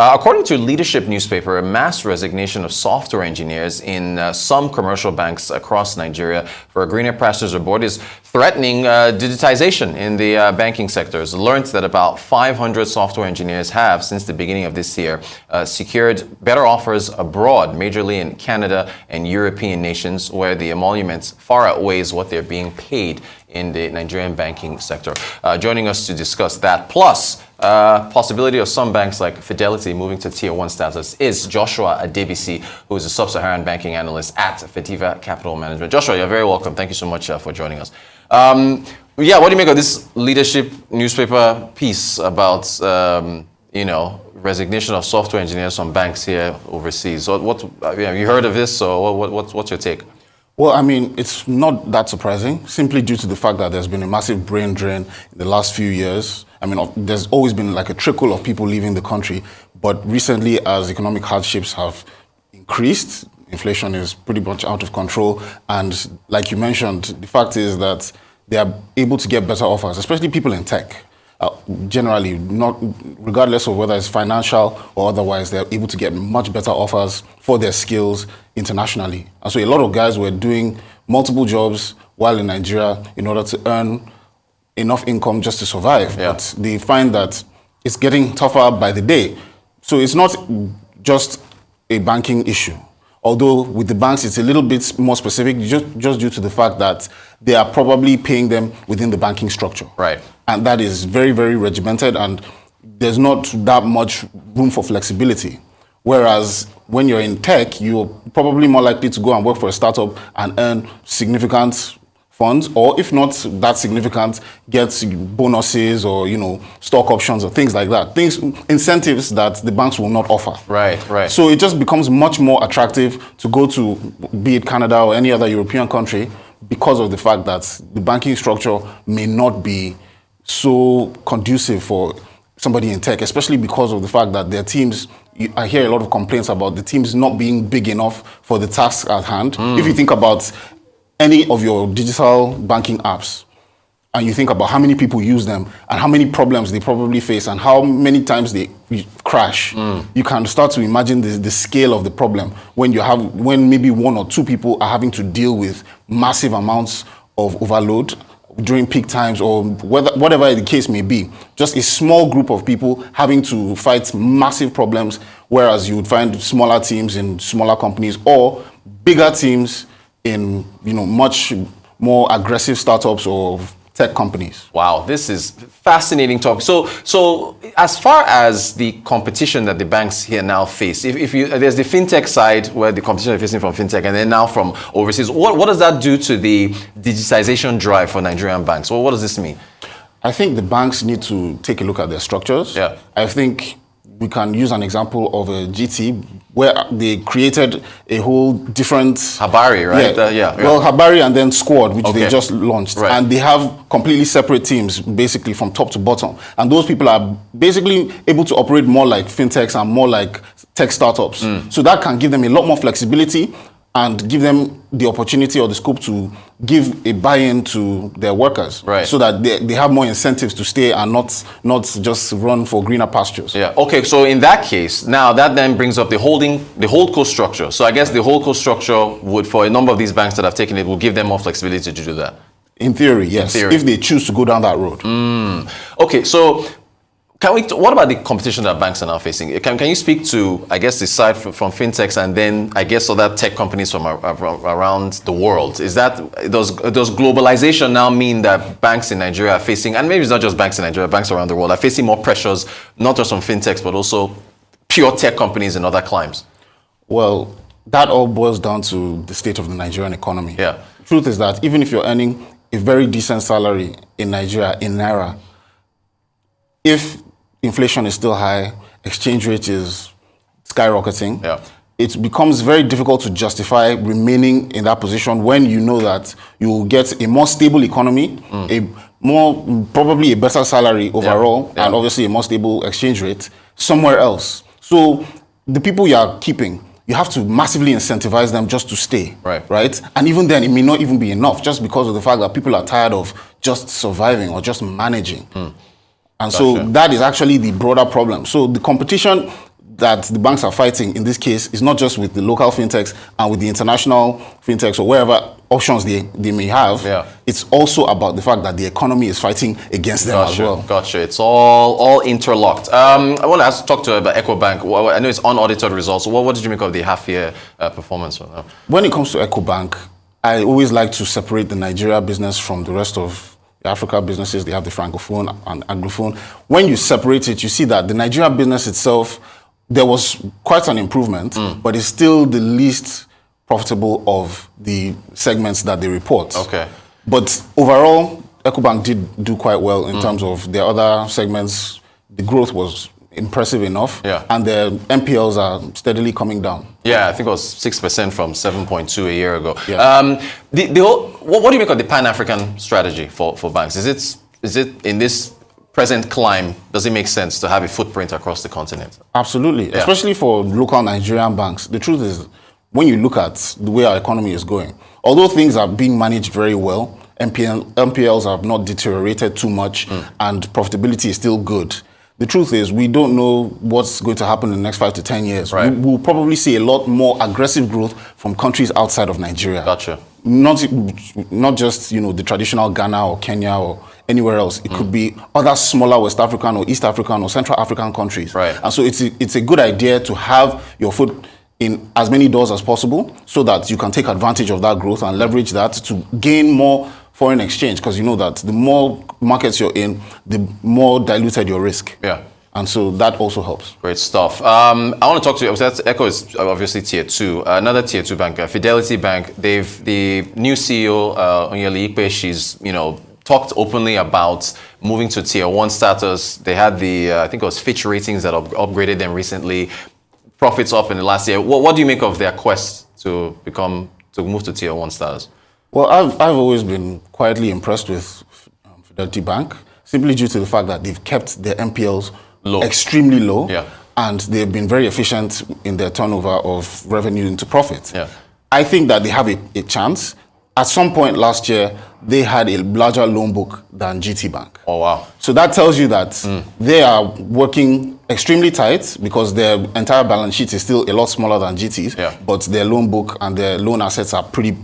According to Leadership newspaper, a mass resignation of software engineers in some commercial banks across Nigeria for greener pastures abroad is threatening digitization in the banking sectors. Learned that about 500 software engineers have, since the beginning of this year, secured better offers abroad, majorly in Canada and European nations, where the emoluments far outweighs what they're being paid in the Nigerian banking sector. Joining us to discuss that, plus possibility of some banks like Fidelity moving to Tier 1 status, is Joshua Adebisi, who is a Sub-Saharan Banking Analyst at Vetiva Capital Management. Joshua, you're very welcome. Thank you so much for joining us. What do you make of this Leadership newspaper piece about, resignation of software engineers from banks here overseas? You heard of this, so what's your take? Well, I mean, it's not that surprising, simply due to the fact that there's been a massive brain drain in the last few years. I mean, there's always been like a trickle of people leaving the country, but recently, as economic hardships have increased, inflation is pretty much out of control, and like you mentioned, the fact is that they are able to get better offers, especially people in tech. Generally, not regardless of whether it's financial or otherwise, they're able to get much better offers for their skills internationally. And so a lot of guys were doing multiple jobs while in Nigeria in order to earn enough income just to survive. Yeah. But they find that it's getting tougher by the day. So it's not just a banking issue. Although with the banks, it's a little bit more specific, just due to the fact that they are probably paying them within the banking structure. Right. And that is very, very regimented, and there's not that much room for flexibility. Whereas when you're in tech, you're probably more likely to go and work for a startup and earn significant funds, or if not that significant, get bonuses or, stock options or things like that. Incentives that the banks will not offer. Right. So it just becomes much more attractive to go to, be it Canada or any other European country, because of the fact that the banking structure may not be so conducive for somebody in tech, especially because of the fact that their teams, I hear a lot of complaints about the teams not being big enough for the task at hand. If you think about any of your digital banking apps, and you think about how many people use them and how many problems they probably face and how many times they crash, you can start to imagine the scale of the problem when maybe one or two people are having to deal with massive amounts of overload during peak times, or whatever the case may be. Just a small group of people having to fight massive problems, whereas you would find smaller teams in smaller companies or bigger teams in much more aggressive startups or tech companies. Wow, this is fascinating talk. So as far as the competition that the banks here now face, if there's the fintech side where the competition is facing from fintech, and then now from overseas, what does that do to the digitization drive for Nigerian banks? Well, what does this mean? I think the banks need to take a look at their structures. Yeah. I think we can use an example of a GT where they created a whole different... Habari, right? Well, Habari and then Squad, which they just launched. Right. And they have completely separate teams, basically from top to bottom. And those people are basically able to operate more like fintechs and more like tech startups. So that can give them a lot more flexibility and give them the opportunity or the scope to give a buy-in to their workers, right, so that they have more incentives to stay and not just run for greener pastures. Yeah. Okay. So in that case, now that then brings up the holdco structure. So I guess the holdco structure would, for a number of these banks that have taken it, will give them more flexibility to do that. In theory, yes. In theory. If they choose to go down that road. Okay. So what about the competition that banks are now facing? Can you speak to, I guess, the side from fintechs and then, I guess, other tech companies from around the world? Does globalization now mean that banks in Nigeria are facing, and maybe it's not just banks in Nigeria, banks around the world are facing more pressures, not just from fintechs, but also pure tech companies in other climes? Well, that all boils down to the state of the Nigerian economy. Yeah. The truth is that even if you're earning a very decent salary in Nigeria, in Naira, if inflation is still high, exchange rate is skyrocketing, it becomes very difficult to justify remaining in that position when you know that you will get a more stable economy, probably a better salary overall, and obviously a more stable exchange rate somewhere else. So the people you are keeping, you have to massively incentivize them just to stay, right? And even then, it may not even be enough, just because of the fact that people are tired of just surviving or just managing. And so that is actually the broader problem. So the competition that the banks are fighting in this case is not just with the local fintechs and with the international fintechs or wherever options they may have. Yeah. It's also about the fact that the economy is fighting against them as well. Gotcha. It's all interlocked. I want to talk to you about Ecobank. Well, I know it's unaudited results. What did you make of the half-year performance? When it comes to Ecobank, I always like to separate the Nigeria business from the rest of the Africa businesses. They have the Francophone and Anglophone. When you separate it, you see that the Nigeria business itself, there was quite an improvement, but it's still the least profitable of the segments that they report. Okay. But overall, Ecobank did do quite well in terms of their other segments. The growth was impressive enough, and the NPLs are steadily coming down. Yeah, I think it was 6% from 7.2 a year ago. Yeah. What do you make of the Pan-African strategy for banks? Is it in this present climb, does it make sense to have a footprint across the continent? Absolutely, especially for local Nigerian banks. The truth is, when you look at the way our economy is going, although things are being managed very well, NPLs have not deteriorated too much, and profitability is still good. The truth is, we don't know what's going to happen in the next 5 to 10 years. Right. We'll probably see a lot more aggressive growth from countries outside of Nigeria. Gotcha. Not just the traditional Ghana or Kenya or anywhere else. It could be other smaller West African or East African or Central African countries. Right. And so it's a good idea to have your foot in as many doors as possible so that you can take advantage of that growth and leverage that to gain more foreign exchange, because you know that the more markets you're in, the more diluted your risk. Yeah. And so that also helps. Great stuff. I want to talk to you. Echo is obviously tier 2. Another tier 2 bank, Fidelity Bank. The new CEO, Onyele, she's talked openly about moving to tier 1 status. They had the I think it was Fitch ratings that upgraded them recently. Profits up in the last year. What do you make of their quest to move to tier 1 status? Well, I've always been quietly impressed with Fidelity Bank, simply due to the fact that they've kept their NPLs extremely low, and they've been very efficient in their turnover of revenue into profit. Yeah. I think that they have a chance. At some point last year, they had a larger loan book than GT Bank. Oh, wow. So that tells you that they are working extremely tight, because their entire balance sheet is still a lot smaller than GT's, but their loan book and their loan assets are pretty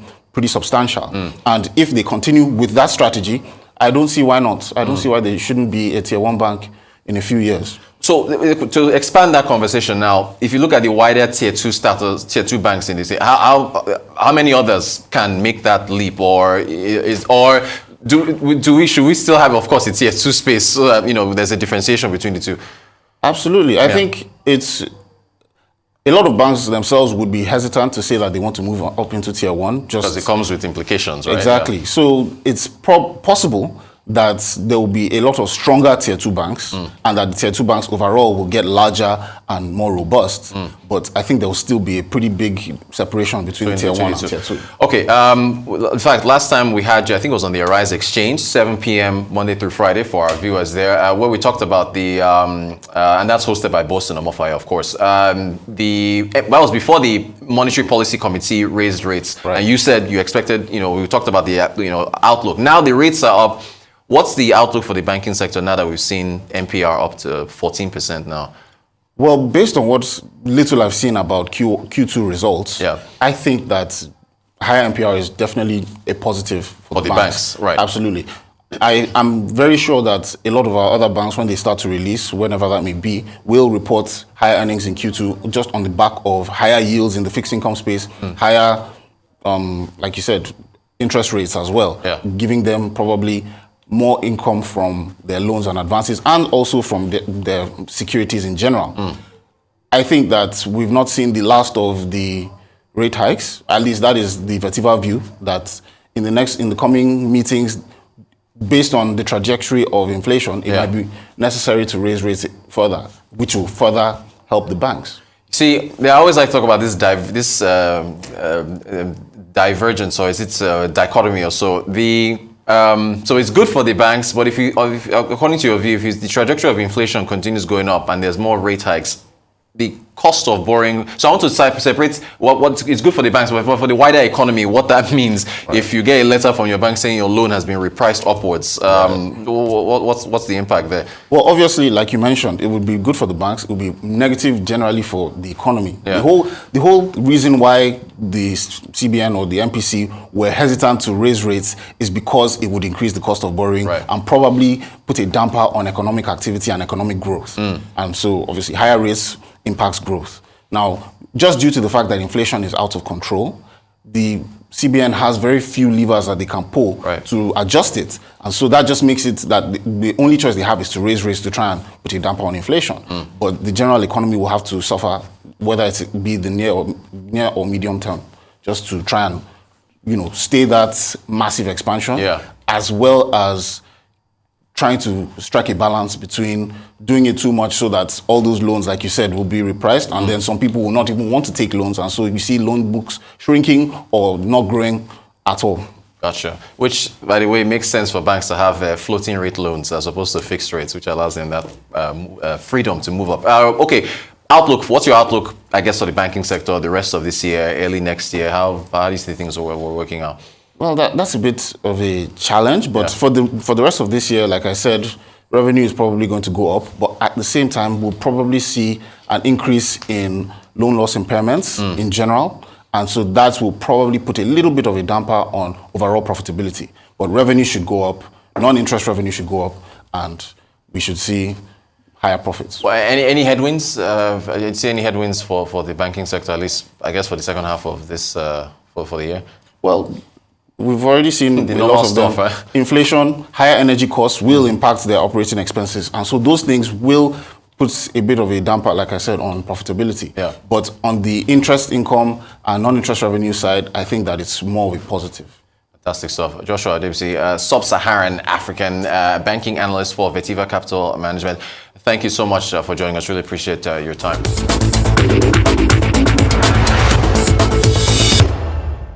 substantial. And if they continue with that strategy, I don't see why not. I don't see why they shouldn't be a tier 1 bank in a few years. So to expand that conversation now, if you look at the wider tier 2 status, tier 2 banks in this, how many others can make that leap, should we still have, of course, a tier 2 space so that there's a differentiation between the two? Absolutely. I think it's a lot of banks themselves would be hesitant to say that they want to move up into tier 1, just because it comes with implications, right? Exactly. Yeah. So it's possible that there will be a lot of stronger tier 2 banks, and that the tier 2 banks overall will get larger and more robust. But I think there will still be a pretty big separation between tier 1 and tier 2. Okay. In fact, last time we had you, I think it was on the Arise Exchange, 7 p.m. Monday through Friday for our viewers there, where we talked about the, and that's hosted by Boston Omofaya, of course. That was before the Monetary Policy Committee raised rates. Right. And you said you expected, we talked about the, outlook. Now the rates are up. What's the outlook for the banking sector now that we've seen NPR up to 14% now? Well, based on what little I've seen about Q2 results, I think that higher NPR is definitely a positive for the banks. Right. Absolutely. I'm very sure that a lot of our other banks, when they start to release, whenever that may be, will report higher earnings in Q2 just on the back of higher yields in the fixed income space, higher, like you said, interest rates as well, giving them probably more income from their loans and advances, and also from their securities in general. I think that we've not seen the last of the rate hikes. At least that is the Vetiva view, that in the coming meetings, based on the trajectory of inflation, it might be necessary to raise rates further, which will further help the banks. See, they always like to talk about this divergence, or is it dichotomy or so. So it's good for the banks, but if according to your view, if the trajectory of inflation continues going up and there's more rate hikes, the cost of borrowing. So I want to separate what is good for the banks, but for the wider economy, what that means. Right. If you get a letter from your bank saying your loan has been repriced upwards, what's the impact there? Well, obviously, like you mentioned, it would be good for the banks. It would be negative generally for the economy. Yeah. The whole reason why the CBN or the MPC were hesitant to raise rates is because it would increase the cost of borrowing, right, and probably put a damper on economic activity and economic growth. And so, obviously, higher rates impacts growth. Now, just due to the fact that inflation is out of control, the CBN has very few levers that they can pull, right, to adjust it. And so that just makes it that the only choice they have is to raise rates to try and put a damper on inflation. But the general economy will have to suffer, whether it be the near or medium term, just to try and, stay that massive expansion, as well as trying to strike a balance between doing it too much so that all those loans, like you said, will be repriced, and then some people will not even want to take loans, and so you see loan books shrinking or not growing at all. Gotcha. Which, by the way, makes sense for banks to have floating rate loans as opposed to fixed rates, which allows them that freedom to move up. Okay, outlook. What's your outlook, I guess, for the banking sector the rest of this year, early next year? How do you see things we're working out? Well, that's a bit of a challenge, but for the rest of this year, like I said, revenue is probably going to go up, but at the same time, we'll probably see an increase in loan loss impairments in general, and so that will probably put a little bit of a damper on overall profitability. But revenue should go up, non-interest revenue should go up, and we should see higher profits. Well, any headwinds? Do you see any headwinds for the banking sector, at least, I guess, for the second half of this, for the year? Well, we've already seen a lot of them. Inflation, higher energy costs will impact their operating expenses. And so those things will put a bit of a damper, like I said, on profitability. But on the interest income and non-interest revenue side, I think that it's more of a positive. Fantastic stuff. Joshua Adebisi, Sub-Saharan African Banking Analyst for Vetiva Capital Management. Thank you so much for joining us. Really appreciate your time.